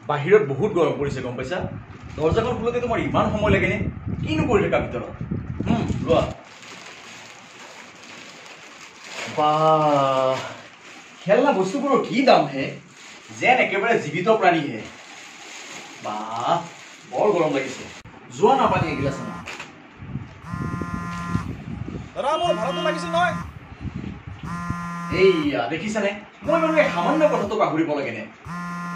বাহিৰত বহুত গৰম পৰিছে গম পাইছা দৰজাখন খোলোতে তোমাৰ ইমান সময় লাগেনে কিনো কৰি থাকা ভিতৰত লোৱা বা খেলনা বস্তুবোৰৰ কি দাম হে যেন একেবাৰে জীৱিত প্ৰাণী হে বা বৰ গৰম লাগিছে যোৱা না পানী এগিলাচ না দাদা মোৰ ভাড়াটো লাগিছিল নহয় এইয়া দেখিছানে মই বাৰু এই সামান্য কথাটো পাহৰিব লাগেনে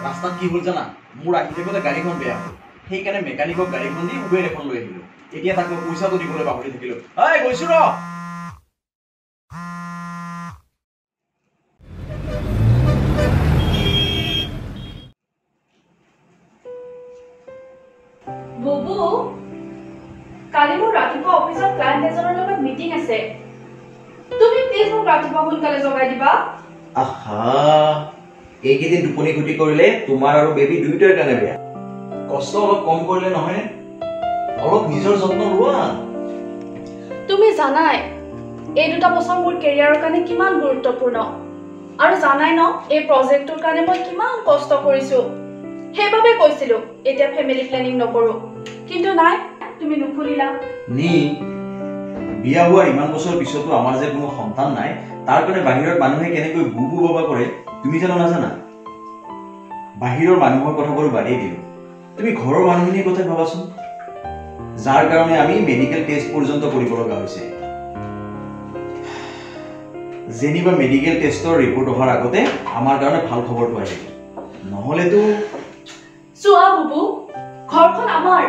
ৰাস্তাত কি হ'ল জানা মোৰ আহি থাকোঁতে গাড়ীখন বেয়া হ'ল সেইকাৰণে মেকানিকক গাড়ীখন দি উবেৰ এখন লৈ আহিলোঁ এতিয়া তাক মই পইচাটো দিবলৈ পাহৰি থাকিলোঁ এই গৈছো ৰ বুবু কালি মোৰ ৰাতিপুৱা অফিসত ক্লায়েন্ট এজনৰ লগত মিটিং আছে তুমি প্লিজ মোক ৰাতিপুৱা সোনকালে জগাই দিবা আহা এইকেইদিন টোপনি ক্ষতি কৰিলে তোমাৰ আৰু বেবী দুয়োটাৰ কাৰণে বেয়া কষ্ট অলপ কম কৰিলে নহয় অলপ নিজৰ যত্ন লোৱা তুমি জানাই এই দুটা বছৰ মোৰ কেৰিয়াৰৰ কাৰণে কিমান গুৰুত্বপূৰ্ণ আৰু জানাই ন এই প্ৰজেক্টটোৰ কাৰণে মই কিমান কষ্ট কৰিছো সেইবাবে কৈছিলো এতিয়া ফ্যামিলি প্ল্যানিং নকৰো কিন্তু নাই তুমি নুখুলিলা নি বিয়া হোৱাৰ ইমান বছৰ পিছতো আমাৰ যে কোনো সন্তান নাই তাৰ কাৰণে বাহিৰত মানুহে কেনেকৈ বুবু বাবা কৰে তুমি জানো নাজানা বাহিৰৰ মানুহৰ কথাবোৰ বাদেই দিলো তুমি ঘৰৰ মানুহখিনিৰ কথা ভাবাচোন যাৰ কাৰণে আমি মেডিকেল টেষ্ট পৰ্যন্ত কৰিব লগা হৈছে যেনিবা মেডিকেল টেষ্টৰ ৰিপৰ্ট অহাৰ আগতে আমাৰ কাৰণে ভাল খবৰটো আহিব নহলেতো চোৱা বুবু ঘৰখন আমাৰ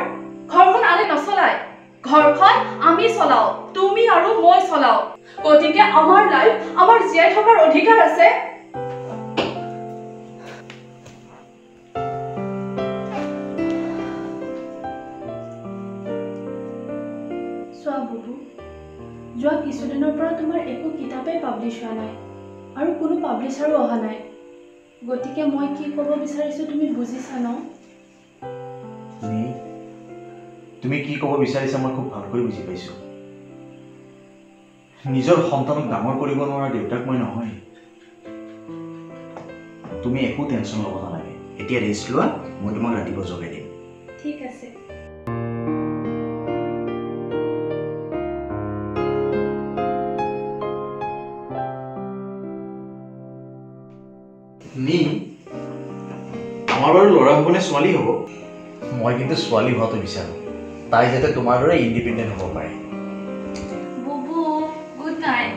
ঘৰখন আনে নচলায় ঘৰখন আমি চলাও তুমি আৰু মই চলাও গতিকে আমাৰ লাইফ আমাৰ জীয়াই থকাৰ অধিকাৰ আছে চোৱা বুবু যোৱা কিছুদিনৰ পৰা তোমাৰ একো কিতাপেই পাব্লিছ হোৱা নাই আৰু কোনো পাব্লিছাৰো অহা নাই গতিকে মই কি ক'ব বিচাৰিছো তুমি বুজিছা ন তুমি কি ক'ব বিচাৰিছা মই খুব ভালকৈ বুজি পাইছো নিজৰ সন্তানক ডাঙৰ কৰিব নোৱাৰা দেউতাক মই নহয় তুমি একো টেনচন ল'ব নালাগে এতিয়া ৰেষ্ট লোৱা মই তোমাক ৰাতিপুৱা জগাই দিম ঠিক আছে নি আমাৰ বাৰু ল'ৰা হ'ব নে ছোৱালী হ'ব মই কিন্তু ছোৱালী হোৱাটো বিচাৰোঁ তাই যাতে তোমাৰ দৰে ইণ্ডিপেণ্ডেণ্ট হ'ব পাৰে বুবু গুড নাইট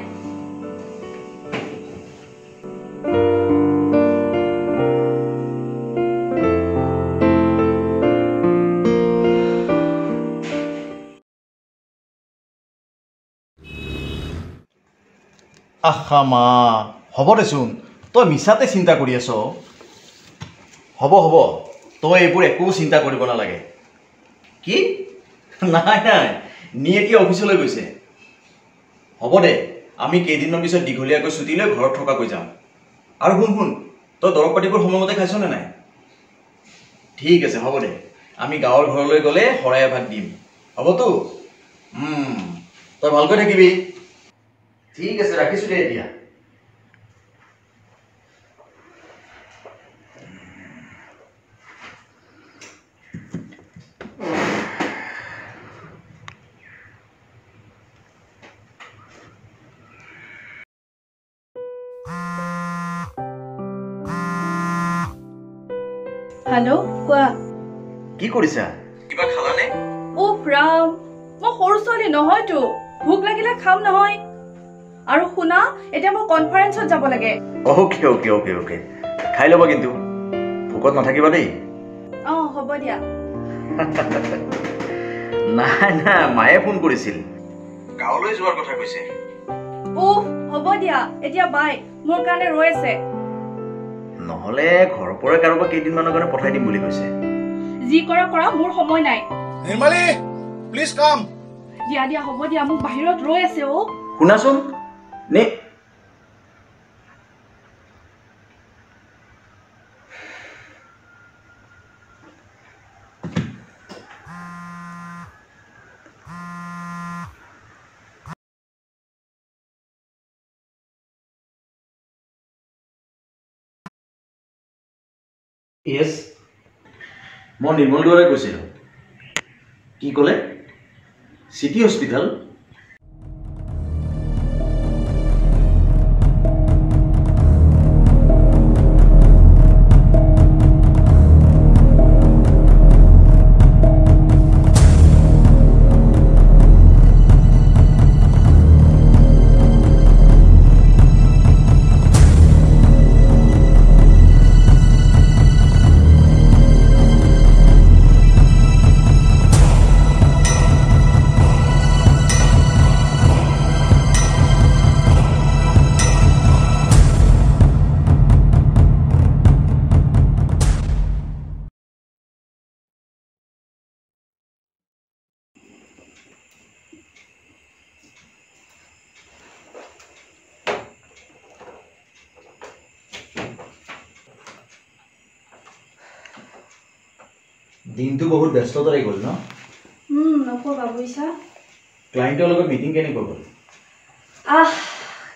আহা মা হ'ব দেচোন তই মিছাতে চিন্তা কৰি আছ হ'ব হ'ব তই এইবোৰ একো চিন্তা কৰিব নালাগে কি নাই নাই নি এতিয়া অফিচলৈ গৈছে হ'ব দে আমি কেইদিনমান পিছত দীঘলীয়াকৈ ছুটি লৈ ঘৰত থকাকৈ যাম আৰু শুন তই দৰৱ পাতিবোৰ সময়মতে খাইছ নে নাই ঠিক আছে হ'ব দে আমি গাঁৱৰ ঘৰলৈ গ'লে শৰাই এভাগ দিম হ'বতো তই ভালকৈ থাকিবি ঠিক আছে ৰাখিছোঁ দে এতিয়া হেল্ল' কোৱা কি কৰিছা কিবা খালানে উফ ৰাম মই সৰু ছোৱালী নহয়তো ভোক লাগিলে খাম নহয় আৰু শুনা এতিয়া মই কনফাৰেন্সত যাব লাগে অ'কে অ'কে অ'কে অ'কে খাই ল'বা কিন্তু ভোকত নাথাকিবা দেই হ'ব দিয়া নাই নাই মায়ে ফোন কৰিছিল গাঁৱলৈ যোৱাৰ কথা কৈছে উফ হ'ব দিয়া এতিয়া বাই মোৰ কাৰণে ৰৈ আছে নহ'লে ঘৰৰ পৰা কাৰোবাক কেইদিনমানৰ কাৰণে পঠাই দিম বুলি কৈছে যি কৰা কৰা মোৰ সময় নাই নিৰ্মালী প্লিজ কাম দিয়া দিয়া হ'ব দিয়া মোক বাহিৰত ৰৈ আছে শুনাচোন নে য়েছ, মই নিৰ্মল দুৱাৰে কৈছিলোঁ। কি ক'লে? City hospital? দিনটো বহুত ব্যস্ততাৰে গ'ল ন? নক'বা বুজিছা। ক্লাইণ্টৰ লগত মিটিং কেনেকৈ গ'ল?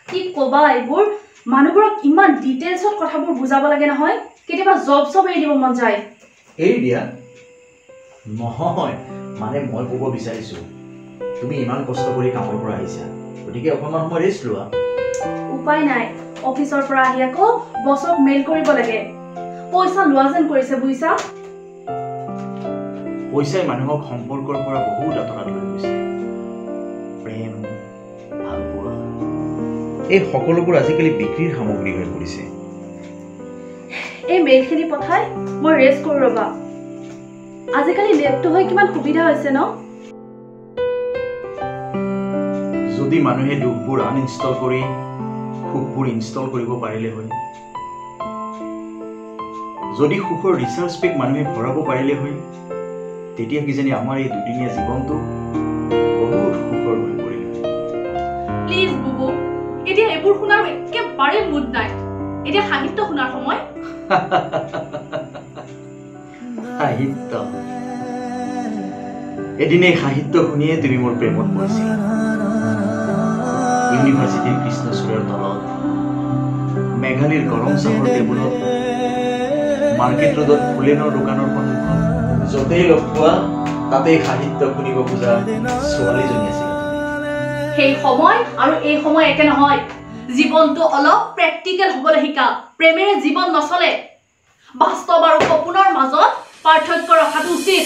কি ক'বা, এইবোৰ মানুহবোৰক ইমান ডিটেইলছত কথাবোৰ বুজাব লাগে নহয়, কেতিয়াবা জব এৰি দিব মন যায়। এৰি দিয়া নহয়, মানে মই ক'ব বিচাৰিছোঁ তুমি ইমান কষ্ট কৰি কামৰ পৰা আহিছা, গতিকে অকণমান সময় ৰেষ্ট লোৱা। উপায় নাই, অফিচৰ পৰা আহি আকৌ বছক মেইল কৰিব লাগে। পইচা লোৱা যেন কৰিছে বুজিছা। পইচাই মানুহক সম্পৰ্কৰ পৰা বহুত আঁতৰত লৈ গৈছে। প্ৰেম, ভালপোৱা, এই সকলোবোৰ আজিকালি বিক্ৰীৰ সামগ্ৰী হৈ পৰিছে। এই মেইলখিনি পঠাই মই ৰেষ্ট কৰোঁ ৰ'বা। আজিকালি নেটটো হৈ কিমান সুবিধা হৈছে ন? যদি মানুহে দুখবোৰ আনইনষ্টল কৰি সুখবোৰ ইনষ্টল কৰিব পাৰিলে হয়, যদি সুখৰ ৰিচাৰ্জ পেক মানুহে ভৰাব পাৰিলে হয়, তেতিয়া কিজানি আমাৰ এই দুদিনীয়া জীৱনটো বহুত সুখৰ হৈ পৰিল। প্লিজ বুবু, এতিয়া এইবোৰ শুনাৰ একেবাৰে মুড নাই। এতিয়া সাহিত্য শুনাৰ সময়। সাহিত্য? এদিন এই সাহিত্য শুনিয়ে তুমি মোৰ প্ৰেমত পৰিছিলা। ইউনিভাৰ্চিটিৰ কৃষ্ণচূড়াৰ তলত, মেঘালীৰ গৰম চাহৰ টেবুলত, মাৰ্কেট ৰোডত ফুলেনৰ দোকানৰ সন্মুখত, য'তেই লগ পোৱা তাতেই সাহিত্য শুনিব খোজা ছোৱালীজনী আছিল। সেই সময় আৰু এই সময় একে নহয়। জীৱনটো অলপ প্ৰেক্টিকেল হ'বলৈ শিকা। প্ৰেমেৰে জীৱন নচলে। বাস্তৱ আৰু সপোনৰ মাজত পাৰ্থক্য ৰখাটো উচিত।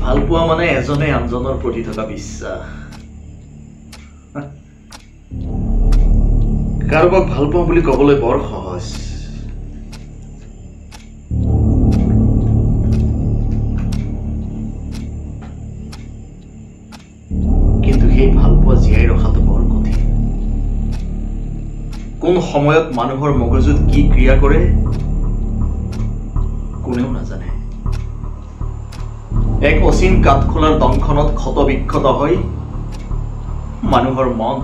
ভালপোৱা মানে এজনে আনজনৰ প্ৰতি থকা বিশ্বাস। কাৰোবাক ভাল পাওঁ বুলি ক'বলৈ বৰ সহজ, কিন্তু সেই ভালপোৱা জীয়াই ৰখাটো বৰ কঠিন। কোন সময়ত মানুহৰ মগজুত কি ক্ৰিয়া কৰে কোনেও নাজানে। এক অচিন কাঠখোলাৰ দংখনত ক্ষত বিক্ষত হয় মানুহৰ মন।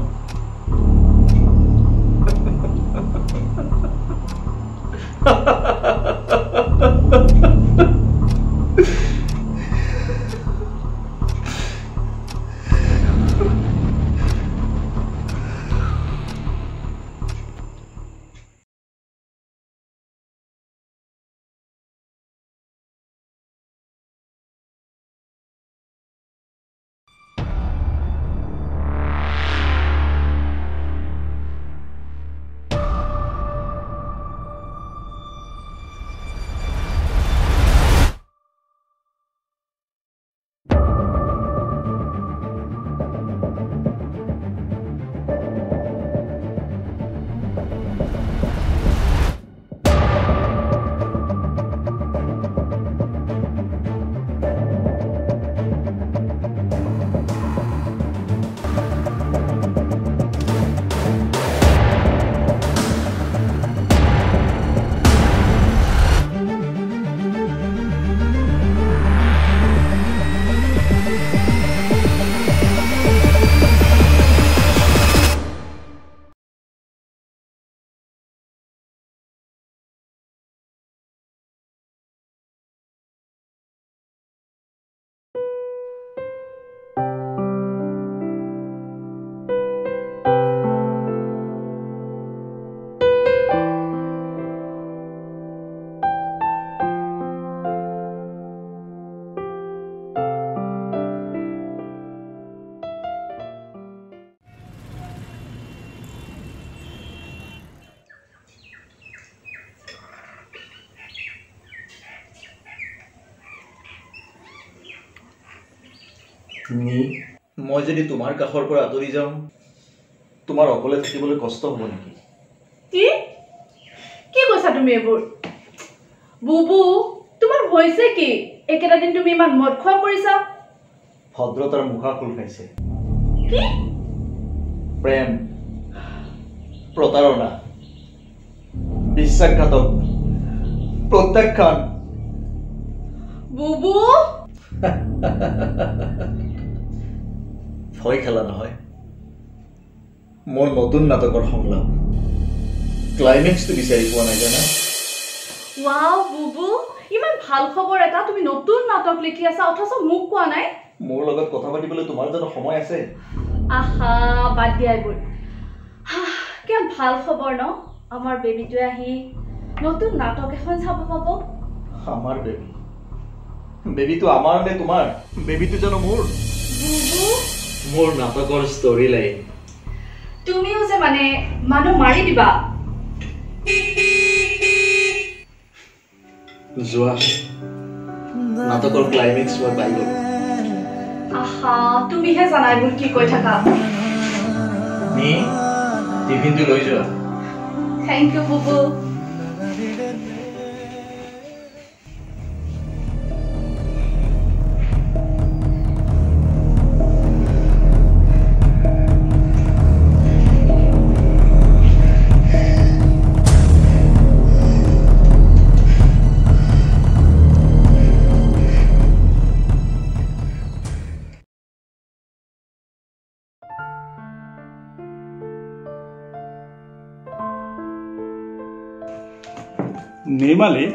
মই যদি তোমাৰ কাষৰ পৰা আঁতৰি যাওঁ তোমাৰ অকলে থাকিবলৈ কষ্ট হ'ব নেকি? কি কি কৈছা তুমি এইবোৰ? বুবু তোমাৰ হৈছে কি? একেটা দিন তুমি ইমান মদ খোৱা কৰিছা? ভদ্ৰতাৰ মুখা খোল খাইছে। কি? প্ৰেম, প্ৰতাৰণা, বিশ্বাসঘাতক, প্ৰত্যাখ্যান। বুবু ভয় খেলা নহয়, মোৰ নতুন নাটকৰ সংলাপ। ক্লাইমেক্সটো বিচাৰি পোৱা নাই জানা? ৱাও বুবু, ইমান ভাল খবৰ এটা, তুমি নতুন নাটক লিখি আছা অথচ মোক কোৱা নাই। মোৰ লগত কথা পাতিবলৈ তোমাৰ জানো সময় আছে? আহা বাদ দিয়া এইবোৰ। কিমান ভাল খবৰ ন, আমাৰ বেবীটোৱে আহি নতুন নাটক এখন চাব পাব। আমাৰ বেবীটো আমাৰ নে তোমাৰ? বেবীটো জানো মোৰ? বুবু মোৰ নাটকৰ ষ্টৰী লাইন। তুমিও যে মানে মানুহ মাৰি দিবা। যোৱা নাটকৰ ক্লাইমেক্স মই পাই গ'লো। আহা তুমিহে জানা এইবোৰ কি কৈ থাকা। নি টিফিনটো লৈ যোৱা। থেংক ইউ বুবু। নিৰ্মালী,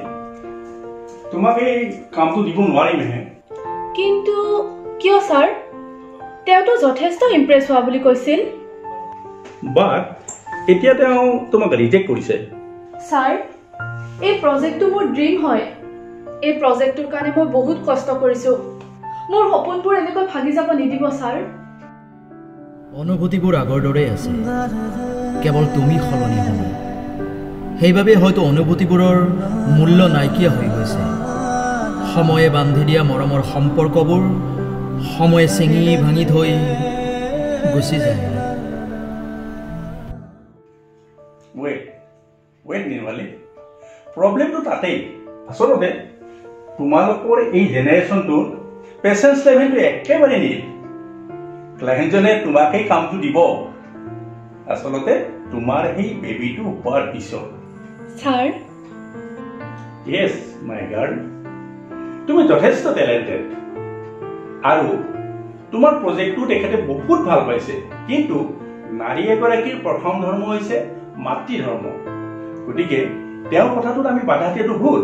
তোমাক এই কামটো দিব নোৱাৰিমহে। কিন্তু কিয় ছাৰ? তেওঁতো যথেষ্ট ইমপ্ৰেছ হোৱা বুলি কৈছিল। বাট এতিয়া তেওঁ তোমাক ৰিজেক্ট কৰিছে। ছাৰ এই প্ৰজেক্টটো মোৰ ড্ৰিম হয়। এই প্ৰজেক্টটোৰ কাৰণে মই বহুত কষ্ট কৰিছোঁ। মোৰ সপোনবোৰ এনেকৈ ভাগি যাব নিদিব ছাৰ। অনুভূতিবোৰ আগৰ দৰেই আছে, কেৱল তুমি সলনি হ'লা। সেইবাবে হয়তো অনুভূতিবোৰৰ মূল্য নাইকিয়া হৈ গৈছে। সময়ে বান্ধি দিয়া মৰমৰ সম্পৰ্কবোৰ সময়ে চিঙি ভাঙি থৈ গুচি যায়। ৱেইট নিৰ্মালী, প্ৰব্লেমটো তাতেই। আচলতে তোমালোকৰ এই জেনেৰেশ্যনটোৰ পেচেঞ্চ লেভেলটো একেবাৰে নিল। ক্লায়েণ্টজনে তোমাক এই কামটো দিব আচলতে তোমাৰ সেই বেবীটো হোৱাৰ পিছত। ছাৰ য়েছ মাই গাৰ্ল, তুমি যথেষ্ট টেলেণ্টেড আৰু তোমাৰ প্ৰজেক্টটো তেখেতে বহুত ভাল পাইছে। কিন্তু নাৰী এগৰাকীৰ প্ৰথম ধৰ্ম হৈছে মাতৃধৰ্ম। গতিকে তেওঁৰ কথাটোত আমি বাধা দিয়াটো ভুল।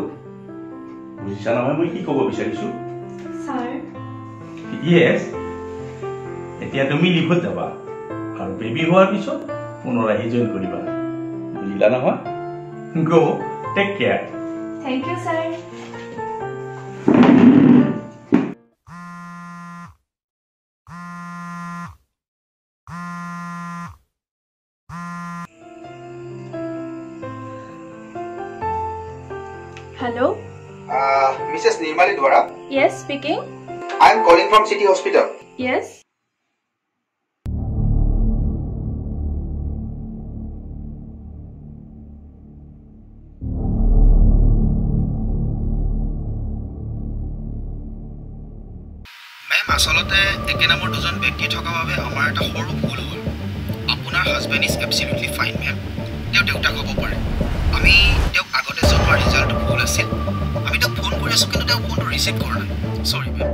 বুজিছা নহয় মই কি ক'ব বিচাৰিছো? ছাৰ য়েছ, এতিয়া তুমি লিভত যাবা আৰু বেবী হোৱাৰ পিছত পুনৰ আহি জইন কৰিবা। বুজিলা নহয়? Go take care. Thank you sir. Hello? Mrs. Nirmali Dwara? Yes, speaking. I am calling from City Hospital. Yes. Ma'am, আচলতে একে নামৰ দুজন ব্যক্তি থকা বাবে আমাৰ এটা সৰু ভুল হ'ল। আপোনাৰ হাজবেণ্ড ইজ এবছলিউটলি ফাইন মেম। তেওঁ দেউতাক হ'ব পাৰে। আমি তেওঁক আগতে জনোৱা ৰিজাল্টটো ভুল আছিল। আমি তেওঁক ফোন কৰি আছোঁ, কিন্তু তেওঁ ফোনটো ৰিচিভ কৰা নাই। চৰি মেম।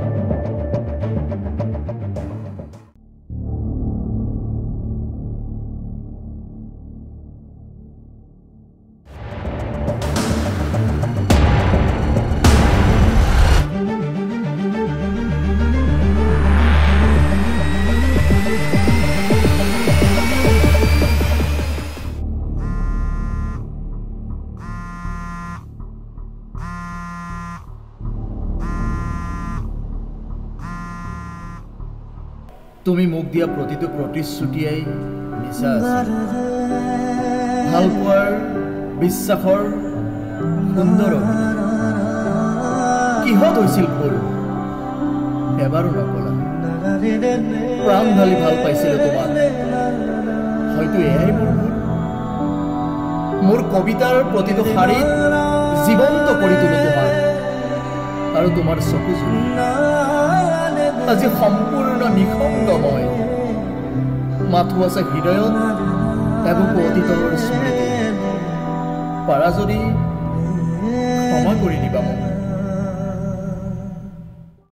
তুমি মোক দিয়া প্ৰতিটো প্ৰতিশ্ৰুতিয়েই মিছা আছিল। ভাল পোৱাৰ বিশ্বাসৰ সুন্দৰ অভিনয় কিহত হৈছিল ভুল এবাৰো নকলা। প্ৰাণ ঢালি ভাল পাইছিলোঁ তোমাক। হয়তো এয়াই মোৰ কবিতাৰ প্ৰতিটো শাৰীত জীৱন্ত কৰি তোলো তোমাক। আৰু তোমাৰ চকুজোৰ আজি সম্পূৰ্ণ নিঃসংগময়। মাথো আছে হৃদয়ত এবুকু অতীতৰ স্মৃতি। পাৰা যদি ক্ষমা কৰি দিবা মোক।